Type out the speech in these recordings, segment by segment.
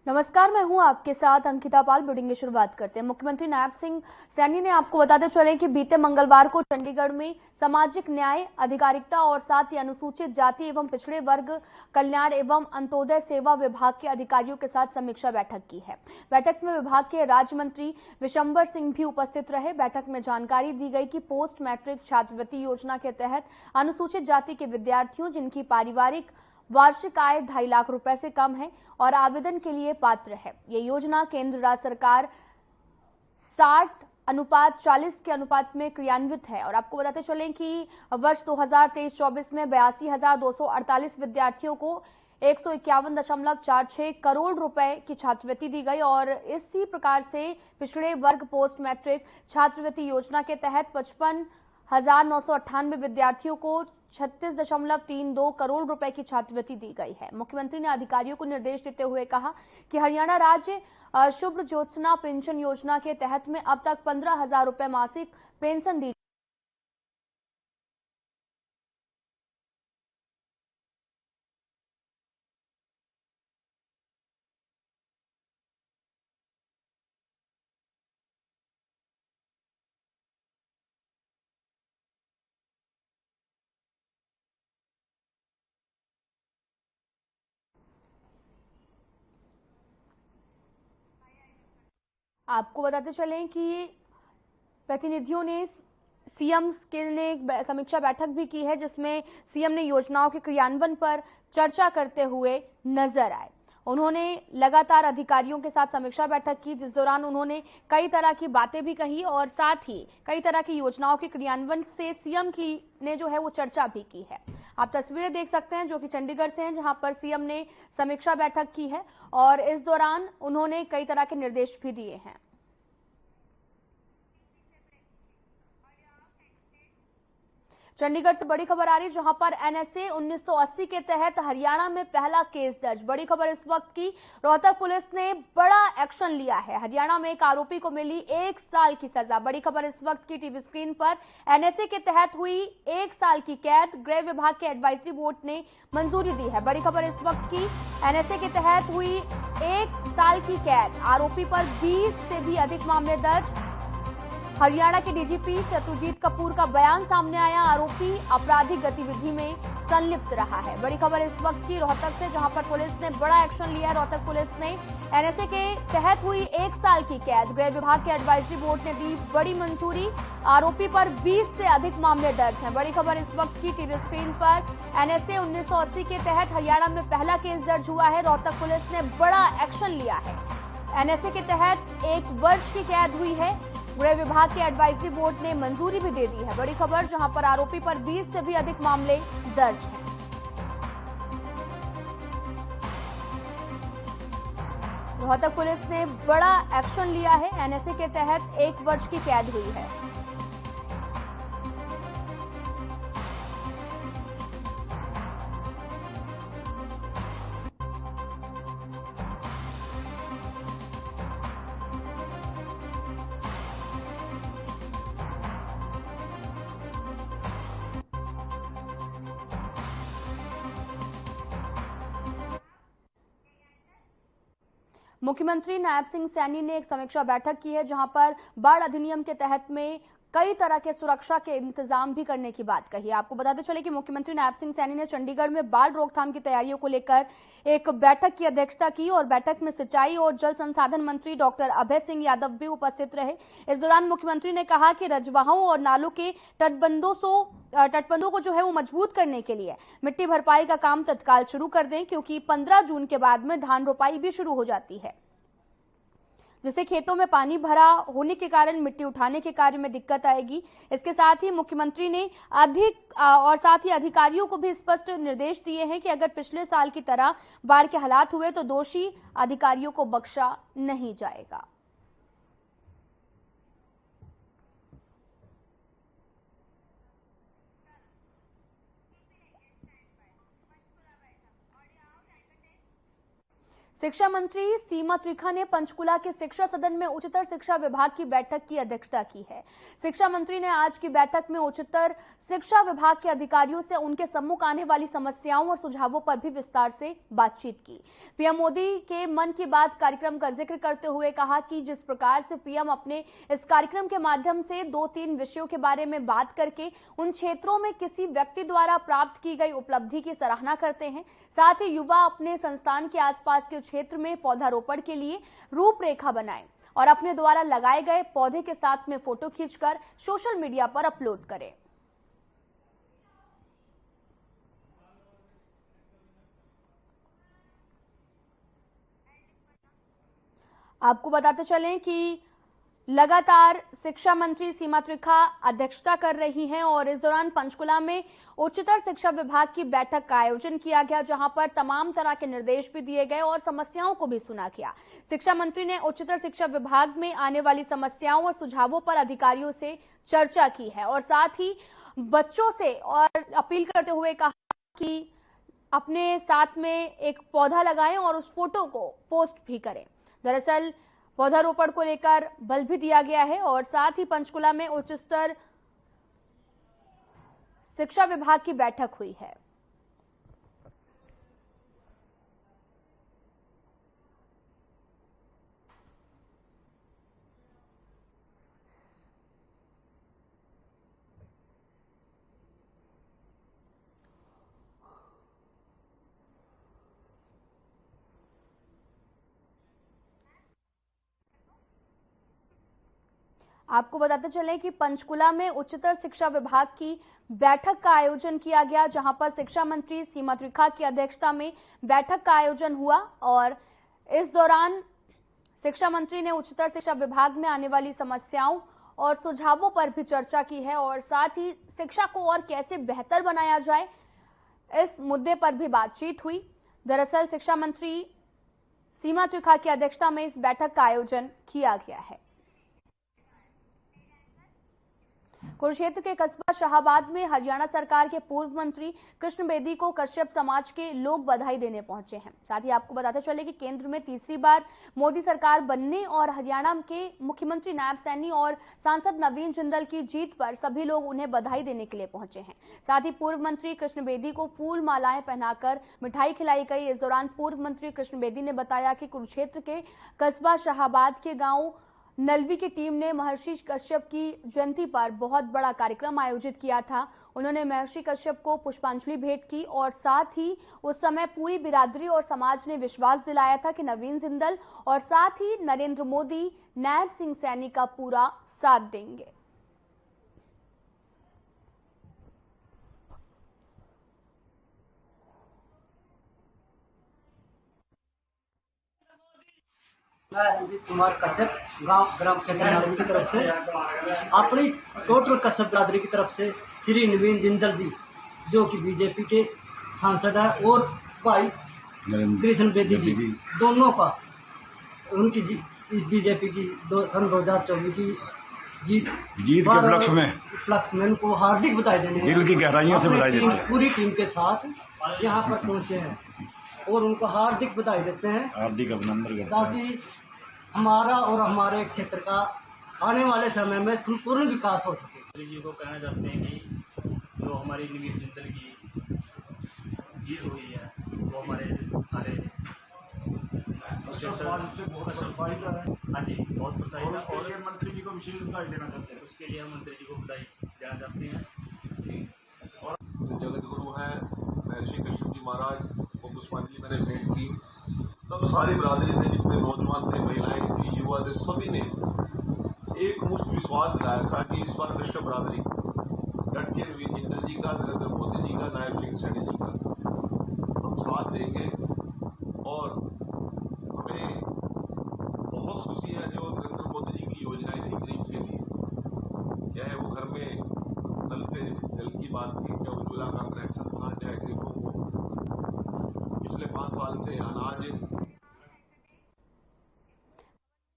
नमस्कार, मैं हूं आपके साथ अंकिता पाल। बुलेटिन की शुरुआत करते हैं। मुख्यमंत्री नायब सिंह सैनी ने आपको बताते चले कि बीते मंगलवार को चंडीगढ़ में सामाजिक न्याय, अधिकारिता और साथ ही अनुसूचित जाति एवं पिछड़े वर्ग कल्याण एवं अंत्योदय सेवा विभाग के अधिकारियों के साथ समीक्षा बैठक की है। बैठक में विभाग के राज्य मंत्री विशंबर सिंह भी उपस्थित रहे। बैठक में जानकारी दी गई कि पोस्ट मैट्रिक छात्रवृत्ति योजना के तहत अनुसूचित जाति के विद्यार्थियों जिनकी पारिवारिक वार्षिक आय 2.5 लाख रुपए से कम है और आवेदन के लिए पात्र है। ये योजना केंद्र राज्य सरकार 60:40 के अनुपात में क्रियान्वित है। और आपको बताते चलें कि वर्ष 2023-24 में 82,248 विद्यार्थियों को 151.46 करोड़ रुपए की छात्रवृत्ति दी गई। और इसी प्रकार से पिछड़े वर्ग पोस्ट मैट्रिक छात्रवृत्ति योजना के तहत 55,998 विद्यार्थियों को 36.32 करोड़ रुपए की छात्रवृत्ति दी गई है। मुख्यमंत्री ने अधिकारियों को निर्देश देते हुए कहा कि हरियाणा राज्य शुभ ज्योत्सना पेंशन योजना के तहत में अब तक 15,000 रुपए मासिक पेंशन दी। आपको बताते चलें कि प्रतिनिधियों ने सीएम ने एक समीक्षा बैठक भी की है, जिसमें सीएम ने योजनाओं के क्रियान्वयन पर चर्चा करते हुए नजर आए। उन्होंने लगातार अधिकारियों के साथ समीक्षा बैठक की, जिस दौरान उन्होंने कई तरह की बातें भी कही और साथ ही कई तरह की योजनाओं के क्रियान्वयन से सीएम की ने जो है वो चर्चा भी की है। आप तस्वीरें देख सकते हैं जो कि चंडीगढ़ से हैं, जहां पर सीएम ने समीक्षा बैठक की है और इस दौरान उन्होंने कई तरह के निर्देश भी दिए हैं। चंडीगढ़ से बड़ी खबर आ रही है, जहां पर एनएसए 1980 के तहत हरियाणा में पहला केस दर्ज। बड़ी खबर इस वक्त की, रोहतक पुलिस ने बड़ा एक्शन लिया है। हरियाणा में एक आरोपी को मिली 1 साल की सजा। बड़ी खबर इस वक्त की टीवी स्क्रीन पर। एनएसए के तहत हुई 1 साल की कैद, गृह विभाग के एडवाइजरी बोर्ड ने मंजूरी दी है। बड़ी खबर इस वक्त की, एनएसए के तहत हुई 1 साल की कैद, आरोपी पर 20 से भी अधिक मामले दर्ज। हरियाणा के डीजीपी शत्रुजीत कपूर का बयान सामने आया, आरोपी आपराधिक गतिविधि में संलिप्त रहा है। बड़ी खबर इस वक्त की रोहतक से, जहां पर पुलिस ने बड़ा एक्शन लिया। रोहतक पुलिस ने एनएसए के तहत हुई 1 साल की कैद, गृह विभाग के एडवाइजरी बोर्ड ने दी बड़ी मंजूरी, आरोपी पर 20 से अधिक मामले दर्ज हैं। बड़ी खबर इस वक्त की टीवी स्क्रीन पर। एनएसए 1980 के तहत हरियाणा में पहला केस दर्ज हुआ है। रोहतक पुलिस ने बड़ा एक्शन लिया है। एनएसए के तहत 1 वर्ष की कैद हुई है। गृह विभाग के एडवाइजरी बोर्ड ने मंजूरी भी दे दी है। बड़ी खबर, जहां पर आरोपी पर 20 से भी अधिक मामले दर्ज हैं। रोहतक पुलिस ने बड़ा एक्शन लिया है। एनएसए के तहत 1 वर्ष की कैद हुई है। मुख्यमंत्री नायब सिंह सैनी ने एक समीक्षा बैठक की है, जहां पर बाढ़ अधिनियम के तहत में कई तरह के सुरक्षा के इंतजाम भी करने की बात कही। आपको बताते चले कि मुख्यमंत्री नायब सिंह सैनी ने चंडीगढ़ में बाढ़ रोकथाम की तैयारियों को लेकर एक बैठक की अध्यक्षता की और बैठक में सिंचाई और जल संसाधन मंत्री डॉक्टर अभय सिंह यादव भी उपस्थित रहे। इस दौरान मुख्यमंत्री ने कहा कि रजवाहों और नालों के तटबंधों को जो है वो मजबूत करने के लिए मिट्टी भरपाई का काम तत्काल शुरू कर दें, क्योंकि 15 जून के बाद में धान रोपाई भी शुरू हो जाती है, जिससे खेतों में पानी भरा होने के कारण मिट्टी उठाने के कार्य में दिक्कत आएगी। इसके साथ ही मुख्यमंत्री ने और साथ ही अधिकारियों को भी स्पष्ट निर्देश दिए हैं कि अगर पिछले साल की तरह बाढ़ के हालात हुए तो दोषी अधिकारियों को बख्शा नहीं जाएगा। शिक्षा मंत्री सीमा त्रिखा ने पंचकुला के शिक्षा सदन में उच्चतर शिक्षा विभाग की बैठक की अध्यक्षता की है। शिक्षा मंत्री ने आज की बैठक में उच्चतर शिक्षा विभाग के अधिकारियों से उनके सम्मुख आने वाली समस्याओं और सुझावों पर भी विस्तार से बातचीत की। पीएम मोदी के मन की बात कार्यक्रम का जिक्र करते हुए कहा कि जिस प्रकार से पीएम अपने इस कार्यक्रम के माध्यम से 2-3 विषयों के बारे में बात करके उन क्षेत्रों में किसी व्यक्ति द्वारा प्राप्त की गई उपलब्धि की सराहना करते हैं, साथ ही युवा अपने संस्थान के आसपास के क्षेत्र में पौधारोपण के लिए रूपरेखा बनाएं और अपने द्वारा लगाए गए पौधे के साथ में फोटो खींचकर सोशल मीडिया पर अपलोड करें। आपको बताते चलें कि लगातार शिक्षा मंत्री सीमा त्रिखा अध्यक्षता कर रही हैं और इस दौरान पंचकुला में उच्चतर शिक्षा विभाग की बैठक का आयोजन किया गया, जहां पर तमाम तरह के निर्देश भी दिए गए और समस्याओं को भी सुना गया। शिक्षा मंत्री ने उच्चतर शिक्षा विभाग में आने वाली समस्याओं और सुझावों पर अधिकारियों से चर्चा की है और साथ ही बच्चों से और अपील करते हुए कहा कि अपने साथ में एक पौधा लगाएं और उस फोटो को पोस्ट भी करें। दरअसल पौधारोपण को लेकर बल भी दिया गया है और साथ ही पंचकुला में उच्च स्तर शिक्षा विभाग की बैठक हुई है। आपको बताते चलें कि पंचकुला में उच्चतर शिक्षा विभाग की बैठक का आयोजन किया गया, जहां पर शिक्षा मंत्री सीमा त्रिखा की अध्यक्षता में बैठक का आयोजन हुआ और इस दौरान शिक्षा मंत्री ने उच्चतर शिक्षा विभाग में आने वाली समस्याओं और सुझावों पर भी चर्चा की है और साथ ही शिक्षा को और कैसे बेहतर बनाया जाए, इस मुद्दे पर भी बातचीत हुई। दरअसल शिक्षा मंत्री सीमा त्रिखा की अध्यक्षता में इस बैठक का आयोजन किया गया है। कुरुक्षेत्र के कस्बा शाहाबाद में हरियाणा सरकार के पूर्व मंत्री कृष्ण बेदी को कश्यप समाज के लोग बधाई देने पहुंचे हैं। साथ ही आपको बताते चले कि केंद्र में तीसरी बार मोदी सरकार बनने और हरियाणा के मुख्यमंत्री नायब सैनी और सांसद नवीन जिंदल की जीत पर सभी लोग उन्हें बधाई देने के लिए पहुंचे हैं। साथ ही पूर्व मंत्री कृष्ण बेदी को फूल मालाएं पहनाकर मिठाई खिलाई गई। इस दौरान पूर्व मंत्री कृष्ण बेदी ने बताया कि कुरुक्षेत्र के कस्बा शाहाबाद के गाँव नलवी की टीम ने महर्षि कश्यप की जयंती पर बहुत बड़ा कार्यक्रम आयोजित किया था। उन्होंने महर्षि कश्यप को पुष्पांजलि भेंट की और साथ ही उस समय पूरी बिरादरी और समाज ने विश्वास दिलाया था कि नवीन जिंदल और साथ ही नरेंद्र मोदी नायब सिंह सैनी का पूरा साथ देंगे। मैं रंजीत कुमार कश्यप गांव ग्राम चंद्रनगर की तरफ से अपनी टोटल कश्यप बिरादरी की तरफ से श्री नवीन जिंदल जी जो कि बीजेपी के सांसद है और भाई कृष्ण बेदी जी दोनों का उनकी इस बीजेपी की सन 2024 की जीत के उपलक्ष्य में उनको हार्दिक बधाई देने दिल की गहराइयों से बधाई देते हैं। पूरी टीम के साथ यहाँ पर पहुँचे हैं और उनको हार्दिक बधाई देते हैं, हार्दिक अभिनंदन करते हैं ताकि हमारा और हमारे क्षेत्र का आने वाले समय में संपूर्ण विकास हो सके। जी को कहना चाहते हैं कि जो हमारी नवीन जिंदल की जीत हुई है वो हमारे सारे हाँ जी बहुत प्रोत्साहित है और मंत्री जी को विशेष बधाई देना चाहते हैं। उसके लिए हम मंत्री जी को बधाई देना चाहते हैं। और जगत गुरु हैं महर्षि कश्यप जी महाराज को पुष्पांजलि मैंने भेंट की। तब सारी बिरादरी ने, जितने नौजवान थे, महिलाएं थी, युवा थे, सभी ने एक मुश्त विश्वास दिलाया था कि इस बार कश्यप बिरादरी डट के नवीन जिंदल जी का, नरेंद्र मोदी जी का, नायब सिंह सैनी जी का हम साथ देंगे। और हमें बहुत खुशी है जो नरेंद्र मोदी जी की योजनाएं थी गरीब के लिए, चाहे वो घर में नल से जल की बात थी, चाहे उज्ज्वला का कनेक्शन था, चाहे गरीबों को पिछले 5 साल से अनाज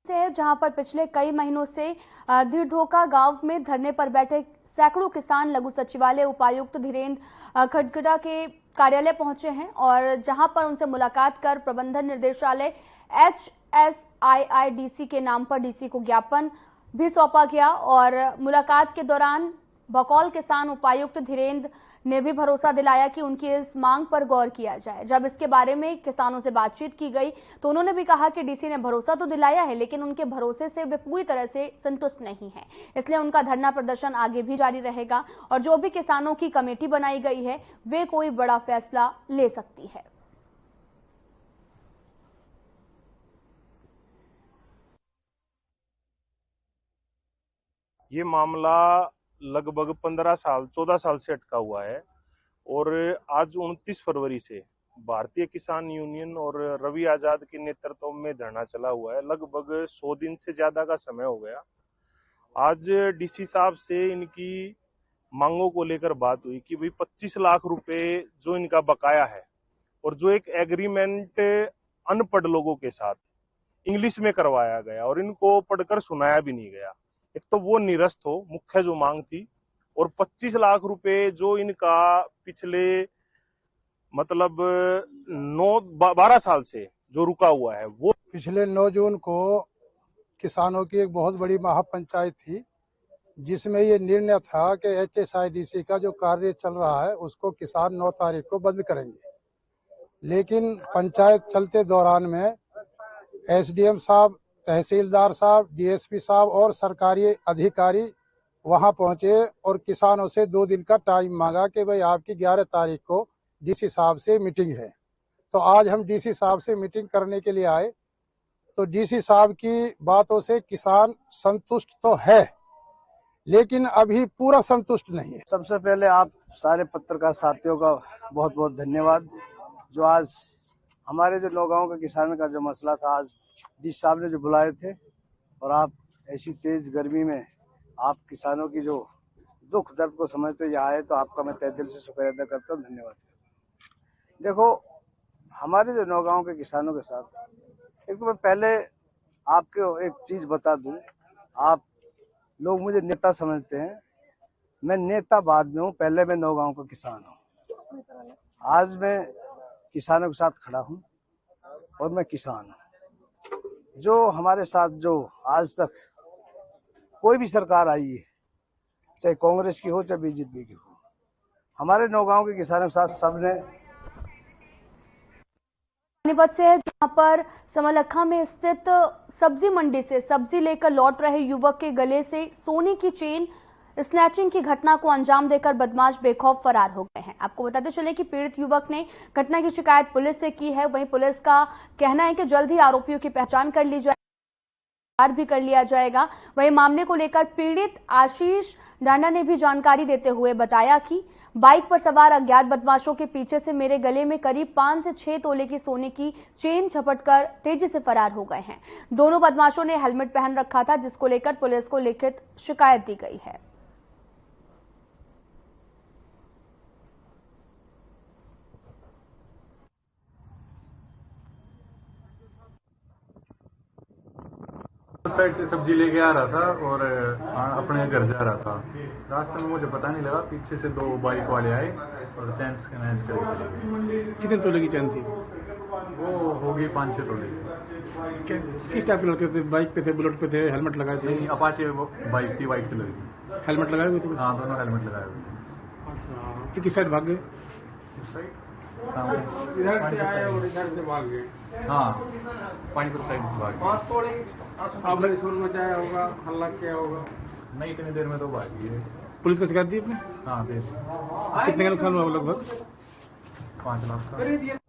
से जहां पर पिछले कई महीनों से धीरधोका गांव में धरने पर बैठे सैकड़ों किसान लघु सचिवालय उपायुक्त धीरेन्द्र खडगड़ा के कार्यालय पहुंचे हैं और जहां पर उनसे मुलाकात कर प्रबंधन निर्देशालय HSIIDC के नाम पर डीसी को ज्ञापन भी सौंपा गया। और मुलाकात के दौरान बकौल किसान उपायुक्त धीरेन्द्र ने भी भरोसा दिलाया कि उनकी इस मांग पर गौर किया जाए। जब इसके बारे में किसानों से बातचीत की गई तो उन्होंने भी कहा कि डीसी ने भरोसा तो दिलाया है, लेकिन उनके भरोसे से वे पूरी तरह से संतुष्ट नहीं हैं, इसलिए उनका धरना प्रदर्शन आगे भी जारी रहेगा और जो भी किसानों की कमेटी बनाई गई है वे कोई बड़ा फैसला ले सकती है। ये मामला लगभग 14 साल से अटका हुआ है और आज 29 फरवरी से भारतीय किसान यूनियन और रवि आजाद के नेतृत्व में धरना चला हुआ है। लगभग 100 दिन से ज्यादा का समय हो गया। आज डीसी साहब से इनकी मांगों को लेकर बात हुई कि भाई 25 लाख रुपए जो इनका बकाया है और जो एक एग्रीमेंट अनपढ़ लोगों के साथ इंग्लिश में करवाया गया और इनको पढ़कर सुनाया भी नहीं गया, एक तो वो निरस्त हो, मुख्य जो मांग थी, और 25 लाख रुपए जो इनका पिछले मतलब 12 साल से जो रुका हुआ है वो पिछले 9 जून को किसानों की एक बहुत बड़ी महापंचायत थी जिसमें ये निर्णय था कि HSIDC का जो कार्य चल रहा है उसको किसान 9 तारीख को बंद करेंगे। लेकिन पंचायत चलते दौरान में SDM साहब, तहसीलदार साहब, DSP साहब और सरकारी अधिकारी वहां पहुंचे और किसानों से 2 दिन का टाइम मांगा कि भाई आपकी 11 तारीख को डीसी साहब से मीटिंग है। तो आज हम डीसी साहब से मीटिंग करने के लिए आए तो डीसी साहब की बातों से किसान संतुष्ट तो है लेकिन अभी पूरा संतुष्ट नहीं है। सबसे पहले आप सारे पत्रकार साथियों का बहुत बहुत धन्यवाद जो आज हमारे जो नौगांव के किसानों का जो मसला था आज डीसी साहब ने जो बुलाए थे और आप ऐसी तेज गर्मी में आप किसानों की जो दुख दर्द को समझते यहाँ आए तो आपका मैं तहे दिल से शुक्रिया अदा करता हूँ, धन्यवाद। देखो हमारे जो नौगांव के किसानों के साथ एक तो मैं पहले आपको एक चीज बता दूं, आप लोग मुझे नेता समझते हैं, मैं नेता बाद में हूँ, पहले मैं नौगांव का किसान हूँ। आज मैं किसानों के साथ खड़ा हूँ और मैं किसान हूँ। जो हमारे साथ जो आज तक कोई भी सरकार आई है, चाहे कांग्रेस की हो चाहे बीजेपी की हो, हमारे नौगांव के किसानों के साथ सबने पानीपत से है जहां पर समलखा में स्थित सब्जी मंडी से सब्जी लेकर लौट रहे युवक के गले से सोने की चेन स्नैचिंग की घटना को अंजाम देकर बदमाश बेखौफ फरार हो गए हैं। आपको बताते चले कि पीड़ित युवक ने घटना की शिकायत पुलिस से की है। वहीं पुलिस का कहना है कि जल्द ही आरोपियों की पहचान कर ली जाएगी, भी कर लिया जाएगा। वहीं मामले को लेकर पीड़ित आशीष डांडा ने भी जानकारी देते हुए बताया कि बाइक पर सवार अज्ञात बदमाशों के पीछे से मेरे गले में करीब 5 से 6 तोले की सोने की चेन झपटकर तेजी से फरार हो गए हैं। दोनों बदमाशों ने हेलमेट पहन रखा था, जिसको लेकर पुलिस को लिखित शिकायत दी गई है। उस साइड से सब्जी लेके आ रहा था और अपने घर जा रहा था। रास्ते में मुझे पता नहीं लगा, पीछे से 2 बाइक वाले आए और चैन स्नैच करके चले गए। कितने तोले की चैन थी? वो होगी 5-6 तोले। किस टाइप के लड़के थे? बाइक पे थे, बुलेट पे थे, हेलमेट लगाए थे? नहीं, अपाचे बाइक थी, व्हाइट कलर की। हेलमेट लगाए हुए थे? हाँ, दोनों हेलमेट लगाए हुए थे। तो किस साइड भाग गए? उस साइड इधर से आए और इधर से भाग गए। हाँ, पानीपत साइड भाग गए। आपने शोर मचाया होगा, हल्ला किया होगा? नहीं, इतनी देर में तो भाग गए। पुलिस को शिकायत दी आपने? हाँ, दे। कितने का नुकसान हुआ लगभग? 5 लाख का।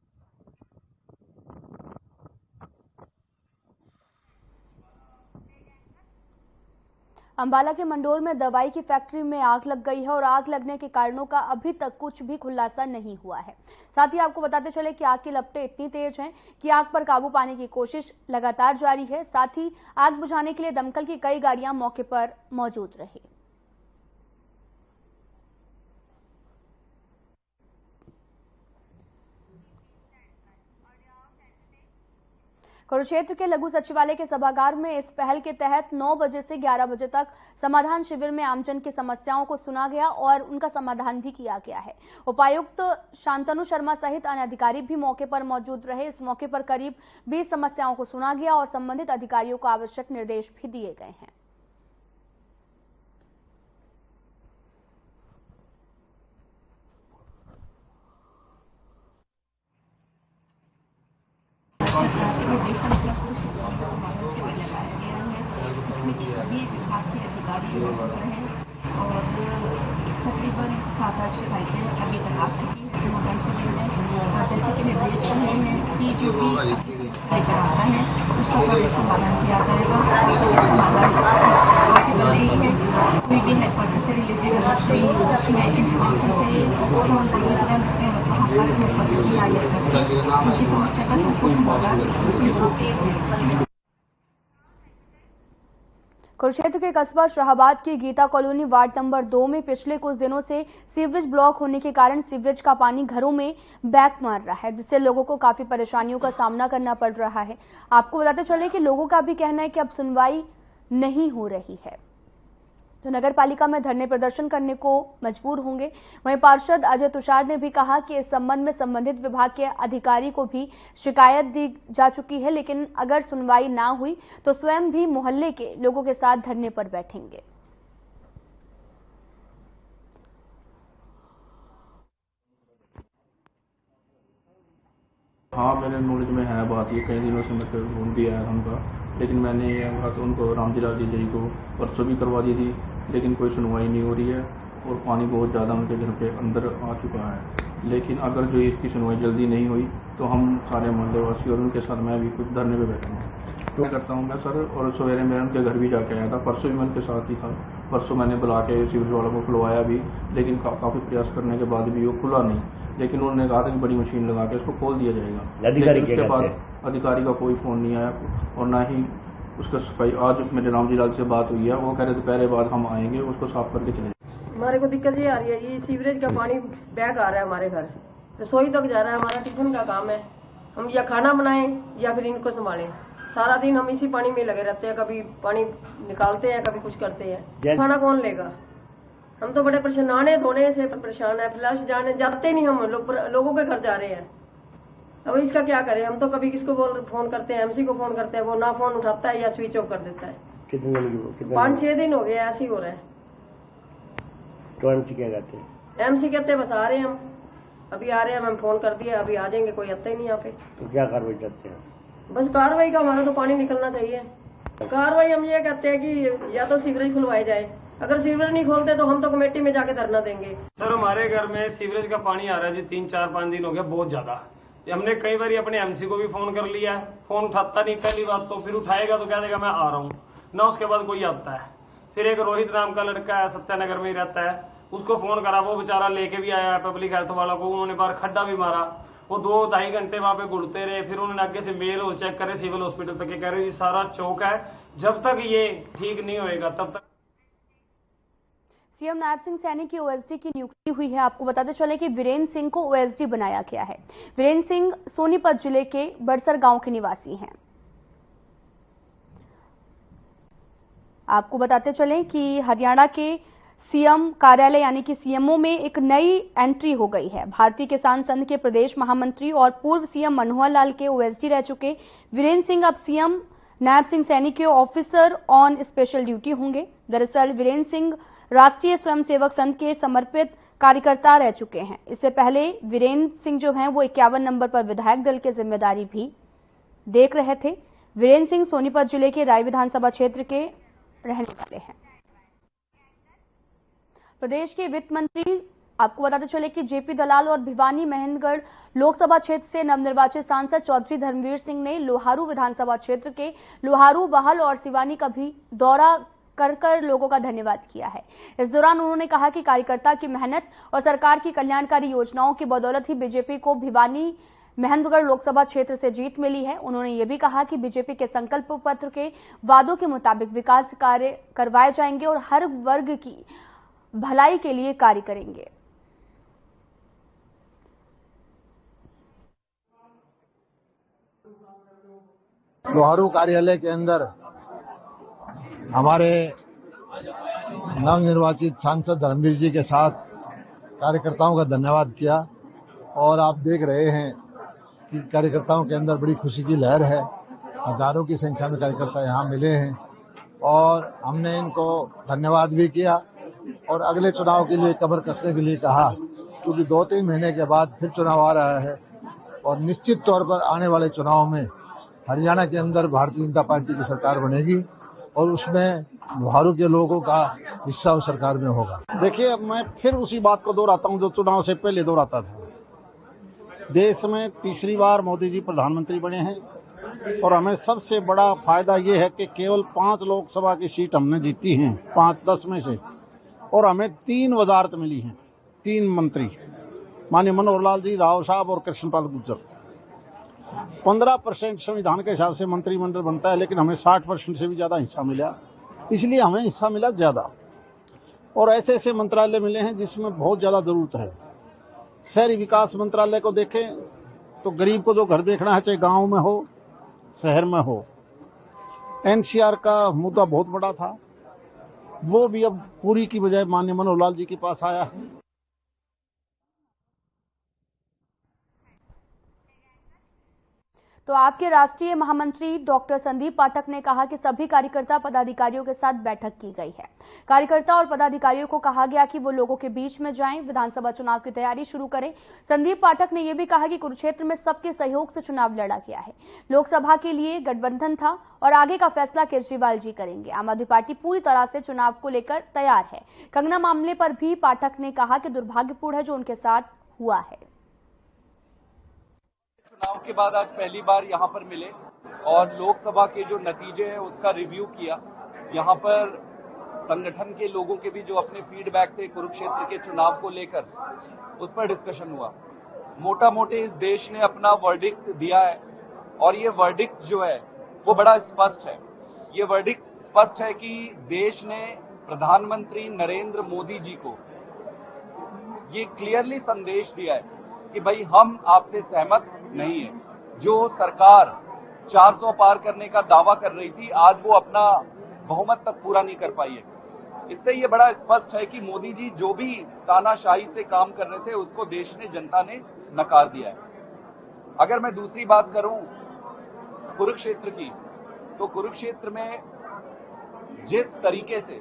अंबाला के मंडोर में दवाई की फैक्ट्री में आग लग गई है और आग लगने के कारणों का अभी तक कुछ भी खुलासा नहीं हुआ है। साथ ही आपको बताते चले कि आग की लपटें इतनी तेज हैं कि आग पर काबू पाने की कोशिश लगातार जारी है। साथ ही आग बुझाने के लिए दमकल की कई गाड़ियां मौके पर मौजूद रही। कुरुक्षेत्र के लघु सचिवालय के सभागार में इस पहल के तहत 9 बजे से 11 बजे तक समाधान शिविर में आमजन की समस्याओं को सुना गया और उनका समाधान भी किया गया है। उपायुक्त शांतनु शर्मा सहित अन्य अधिकारी भी मौके पर मौजूद रहे। इस मौके पर करीब 20 समस्याओं को सुना गया और संबंधित अधिकारियों को आवश्यक निर्देश भी दिए गए हैं। इसमें कि सभी विभाग के अधिकारी मौजूद रहे और तकरीबन 7-8 शिकायतें अभी तक आ चुकी है समाधान शिविर में। और जैसे कि निर्देश रहे हैं कि जो भी लेकर आता है उसका त्वरित समाधान किया जाएगा। समाधान पॉसिबल नहीं है, कोई भी हेडक्वार्टर से रिलेटेड अगर कोई उसमें इंफॉर्मेशन चाहिए तो हम लोग तुरंत वहाँ पर हेडक्वार्टर से हायर करते हैं, क्योंकि समस्या का सबको समाधान उसमें। कुरुक्षेत्र के कस्बा शाहबाद की गीता कॉलोनी वार्ड नंबर 2 में पिछले कुछ दिनों से सीवरेज ब्लॉक होने के कारण सीवरेज का पानी घरों में बैक मार रहा है, जिससे लोगों को काफी परेशानियों का सामना करना पड़ रहा है। आपको बताते चले कि लोगों का भी कहना है कि अब सुनवाई नहीं हो रही है, तो नगर पालिका में धरने प्रदर्शन करने को मजबूर होंगे। वहीं पार्षद अजय तुषार ने भी कहा कि इस संबंध में संबंधित विभाग के अधिकारी को भी शिकायत दी जा चुकी है, लेकिन अगर सुनवाई ना हुई तो स्वयं भी मोहल्ले के लोगों के साथ धरने पर बैठेंगे। हाँ, मेरे नॉलेज में है बात, ये कई दिनों से मैं ढूंढ दिया है उनका, लेकिन मैंने ये बात उनको रामजीलाल जी को परसों भी करवा दी थी, लेकिन कोई सुनवाई नहीं हो रही है और पानी बहुत ज़्यादा उनके घर पे अंदर आ चुका है। लेकिन अगर जो इसकी सुनवाई जल्दी नहीं हुई तो हम सारे मोहल्लेवासी और उनके साथ मैं भी कुछ धरने पे बैठूंगा। तो करता हूँ मैं सर, और सवेरे मैं उनके घर भी जाके आया था, परसों भी मैं उनके साथ ही था। परसों मैंने बुला के सीवरेज वालों को खुलवाया भी, लेकिन काफ़ी प्रयास करने के बाद भी वो खुला नहीं। लेकिन उन्होंने कहा था कि बड़ी मशीन लगा के उसको खोल दिया जाएगा। अधिकारी उसके बाद अधिकारी का कोई फ़ोन नहीं आया और ना ही उसका सफाई। आज मेरे रामजीलाल से बात हुई है, वो कह रहे दोपहर बाद हम आएंगे, उसको साफ करके चले। हमारे को दिक्कत ये आ रही है, ये सीवरेज का पानी बैग आ रहा है हमारे घर, रसोई तक जा रहा है। हमारा टिफिन का काम है, हम या खाना बनाएं या फिर इनको संभालें। सारा दिन हम इसी पानी में लगे रहते हैं, कभी पानी निकालते हैं, कभी कुछ करते हैं। खाना कौन लेगा? हम तो बड़े परेशान है, धोने से परेशान है, फ्लश जाते नहीं, हम लोगों के घर जा रहे हैं। अब इसका क्या करें? हम तो कभी किसको फोन करते हैं, एमसी को फोन करते हैं, वो ना फोन उठाता है या स्विच ऑफ कर देता है। कितने 5-6 दिन हो गए ऐसे ही हो रहा है। तो एमसी क्या कहते हैं? एमसी कहते हैं बस आ रहे हैं, हम अभी आ रहे हैं, हम फोन कर दिया, अभी आ जाएंगे, कोई आता ही नहीं यहाँ पे। तो क्या कार्रवाई करते हैं? बस कार्रवाई का हमारा तो पानी निकलना चाहिए। कार्रवाई हम ये कहते हैं कि या तो सीवरेज खुलवाए जाए, अगर सीवरेज नहीं खोलते तो हम तो कमेटी में जाके धरना देंगे। सर, हमारे घर में सीवरेज का पानी आ रहा है जी, 3-4-5 दिन हो गया, बहुत ज्यादा। हमने कई बार अपने एमसी को भी फोन कर लिया, फोन उठाता नहीं। पहली बात तो फिर उठाएगा तो कह देगा मैं आ रहा हूँ ना, उसके बाद कोई आता है। फिर एक रोहित नाम का लड़का है, सत्यानगर में ही रहता है, उसको फोन करा, वो बेचारा लेके भी आया पब्लिक हेल्थ वालों को। उन्होंने बार खड्डा भी मारा, वो 2-2.5 घंटे वहां पे घुलते रहे। फिर उन्होंने आगे से मेल हो चेक करे सिविल हॉस्पिटल तक, कह रहे जी सारा चौक है, जब तक ये ठीक नहीं होएगा तब तक। सीएम नायब सिंह सैनी की ओएसडी की नियुक्ति हुई है। आपको बताते चले कि वीरेंद्र सिंह को ओएसडी बनाया गया है। वीरेंद्र सिंह सोनीपत जिले के बड़सर गांव के निवासी हैं। आपको बताते चलें कि हरियाणा के सीएम कार्यालय यानी कि सीएमओ में एक नई एंट्री हो गई है। भारतीय किसान संघ के प्रदेश महामंत्री और पूर्व सीएम मनोहर लाल के ओएसडी रह चुके वीरेंद्र सिंह अब सीएम नायब सिंह सैनी के ऑफिसर ऑन स्पेशल ड्यूटी होंगे। दरअसल वीरेंद्र सिंह राष्ट्रीय स्वयंसेवक संघ के समर्पित कार्यकर्ता रह चुके हैं। इससे पहले वीरेंद्र सिंह जो हैं वो 51 नंबर पर विधायक दल की जिम्मेदारी भी देख रहे थे। वीरेंद्र सिंह सोनीपत जिले के राय विधानसभा क्षेत्र के रहने वाले हैं। प्रदेश के वित्त मंत्री आपको बताते चले कि जेपी दलाल और भिवानी महेंद्रगढ़ लोकसभा क्षेत्र से नवनिर्वाचित सांसद चौधरी धर्मवीर सिंह ने लोहारू विधानसभा क्षेत्र के लोहारू, बाहल और सिवानी का भी दौरा कर लोगों का धन्यवाद किया है। इस दौरान उन्होंने कहा कि कार्यकर्ता की मेहनत और सरकार की कल्याणकारी योजनाओं की बदौलत ही बीजेपी को भिवानी महेंद्रगढ़ लोकसभा क्षेत्र से जीत मिली है। उन्होंने ये भी कहा कि बीजेपी के संकल्प पत्र के वादों के मुताबिक विकास कार्य करवाए जाएंगे और हर वर्ग की भलाई के लिए कार्य करेंगे। लोहारू कार्यालय के अंदर हमारे नवनिर्वाचित सांसद धर्मवीर जी के साथ कार्यकर्ताओं का धन्यवाद किया और आप देख रहे हैं कि कार्यकर्ताओं के अंदर बड़ी खुशी की लहर है। हजारों की संख्या में कार्यकर्ता यहाँ मिले हैं और हमने इनको धन्यवाद भी किया और अगले चुनाव के लिए कमर कसने के लिए कहा, क्योंकि 2-3 महीने के बाद फिर चुनाव आ रहा है और निश्चित तौर पर आने वाले चुनाव में हरियाणा के अंदर भारतीय जनता पार्टी की सरकार बनेगी और उसमें लोहारू के लोगों का हिस्सा उस सरकार में होगा। देखिए, अब मैं फिर उसी बात को दोहराता हूं जो चुनाव से पहले दोहराता था। देश में तीसरी बार मोदी जी प्रधानमंत्री बने हैं और हमें सबसे बड़ा फायदा ये है कि केवल 5 लोकसभा की सीट हमने जीती हैं, 5-10 में से, और हमें 3 वजारत मिली हैं, 3 मंत्री, माननीय मनोहर लाल जी, राव साहब और कृष्णपाल गुर्जर। 15% संविधान के हिसाब से मंत्रिमंडल बनता है, लेकिन हमें 60% से भी ज्यादा हिस्सा मिला, इसलिए हमें हिस्सा मिला ज्यादा। और ऐसे ऐसे मंत्रालय मिले हैं जिसमें बहुत ज्यादा जरूरत है। शहरी विकास मंत्रालय को देखें तो गरीब को जो घर देखना है, चाहे गांव में हो शहर में हो। एनसीआर का मुद्दा बहुत बड़ा था, वो भी अब पूरी की बजाय माननीय मनोहर लाल जी के पास आया है। तो आपके राष्ट्रीय महामंत्री डॉक्टर संदीप पाठक ने कहा कि सभी कार्यकर्ता पदाधिकारियों के साथ बैठक की गई है। कार्यकर्ता और पदाधिकारियों को कहा गया कि वो लोगों के बीच में जाएं, विधानसभा चुनाव की तैयारी शुरू करें। संदीप पाठक ने यह भी कहा कि कुरुक्षेत्र में सबके सहयोग से चुनाव लड़ा गया है। लोकसभा के लिए गठबंधन था और आगे का फैसला केजरीवाल जी करेंगे। आम आदमी पार्टी पूरी तरह से चुनाव को लेकर तैयार है। कंगना मामले पर भी पाठक ने कहा कि दुर्भाग्यपूर्ण है जो उनके साथ हुआ है। चुनाव के बाद आज पहली बार यहाँ पर मिले और लोकसभा के जो नतीजे हैं उसका रिव्यू किया। यहाँ पर संगठन के लोगों के भी जो अपने फीडबैक थे कुरुक्षेत्र के चुनाव को लेकर, उस पर डिस्कशन हुआ। मोटा मोटे इस देश ने अपना वर्डिक्ट दिया है और ये वर्डिक्ट जो है वो बड़ा स्पष्ट है। ये वर्डिक्ट स्पष्ट है कि देश ने प्रधानमंत्री नरेंद्र मोदी जी को ये क्लियरली संदेश दिया है कि भाई हम आपसे सहमत नहीं है। जो सरकार 400 पार करने का दावा कर रही थी, आज वो अपना बहुमत तक पूरा नहीं कर पाई है। इससे ये बड़ा स्पष्ट है कि मोदी जी जो भी तानाशाही से काम कर रहे थे उसको देश ने, जनता ने नकार दिया है। अगर मैं दूसरी बात करूं कुरुक्षेत्र की, तो कुरुक्षेत्र में जिस तरीके से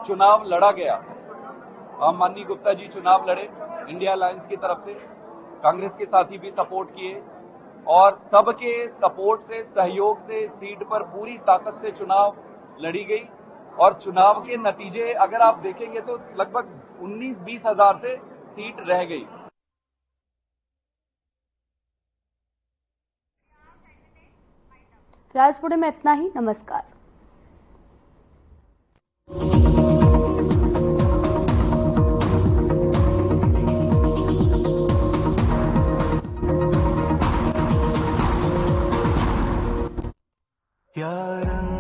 चुनाव लड़ा गया, माननीय गुप्ता जी चुनाव लड़े इंडिया अलायंस की तरफ से, कांग्रेस के साथी भी सपोर्ट किए और सबके सपोर्ट से, सहयोग से सीट पर पूरी ताकत से चुनाव लड़ी गई और चुनाव के नतीजे अगर आप देखेंगे तो लगभग 19-20 हजार से सीट रह गई। राजपुरे में इतना ही। नमस्कार। क्या रंग